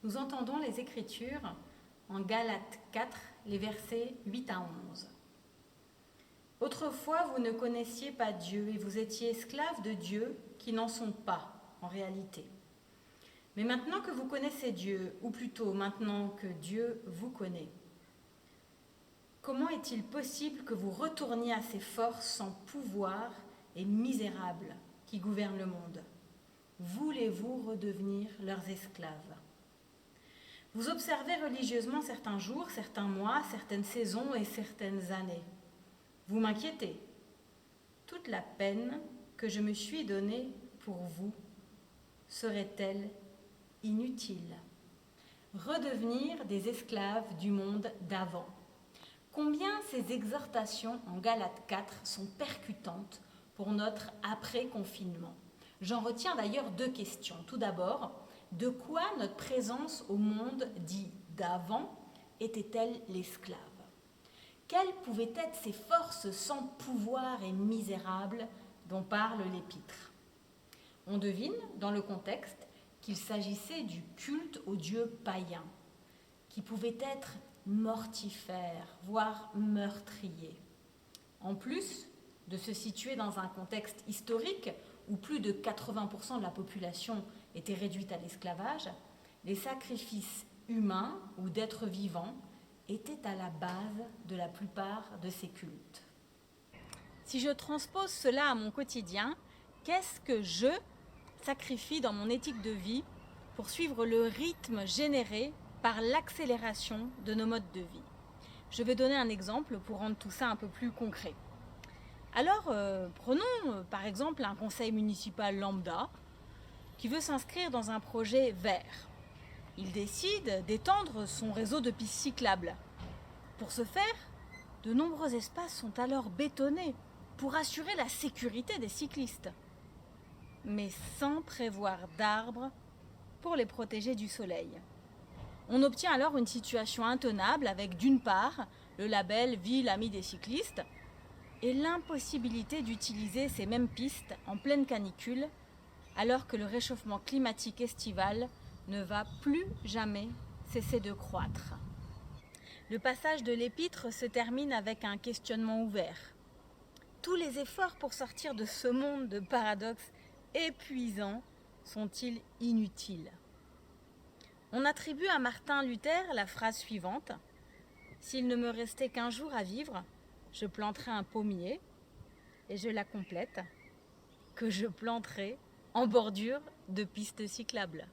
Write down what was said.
Nous entendons les Écritures en Galates 4, les versets 8 à 11. Autrefois, vous ne connaissiez pas Dieu et vous étiez esclaves de Dieu qui n'en sont pas en réalité. Mais maintenant que vous connaissez Dieu, ou plutôt maintenant que Dieu vous connaît, comment est-il possible que vous retourniez à ces forces sans pouvoir et misérables qui gouvernent le monde? Voulez-vous redevenir leurs esclaves? Vous observez religieusement certains jours, certains mois, certaines saisons et certaines années. Vous m'inquiétez. Toute la peine que je me suis donnée pour vous serait-elle inutile? Redevenir des esclaves du monde d'avant. Combien ces exhortations en Galates 4 sont percutantes pour notre après-confinement. J'en retiens d'ailleurs deux questions. Tout d'abord, de quoi notre présence au monde dit d'avant était-elle l'esclave? Quelles pouvaient être ces forces sans pouvoir et misérables dont parle l'Épître? On devine, dans le contexte, qu'il s'agissait du culte aux dieux païens, qui pouvait être mortifère, voire meurtrier. En plus de se situer dans un contexte historique où plus de 80% de la population était réduite à l'esclavage, les sacrifices humains ou d'êtres vivants étaient à la base de la plupart de ces cultes. Si je transpose cela à mon quotidien, qu'est-ce que je sacrifie dans mon éthique de vie pour suivre le rythme généré par l'accélération de nos modes de vie? Je vais donner un exemple pour rendre tout ça un peu plus concret. Alors, prenons par exemple un conseil municipal lambda qui veut s'inscrire dans un projet vert. Il décide d'étendre son réseau de pistes cyclables. Pour ce faire, de nombreux espaces sont alors bétonnés pour assurer la sécurité des cyclistes, mais sans prévoir d'arbres pour les protéger du soleil. On obtient alors une situation intenable avec d'une part le label Ville amie des cyclistes et l'impossibilité d'utiliser ces mêmes pistes en pleine canicule alors que le réchauffement climatique estival ne va plus jamais cesser de croître. Le passage de l'Épître se termine avec un questionnement ouvert. Tous les efforts pour sortir de ce monde de paradoxes épuisants sont-ils inutiles? On attribue à Martin Luther la phrase suivante: « S'il ne me restait qu'un jour à vivre, je planterai un pommier, et je la complète, que je planterai en bordure de pistes cyclables. »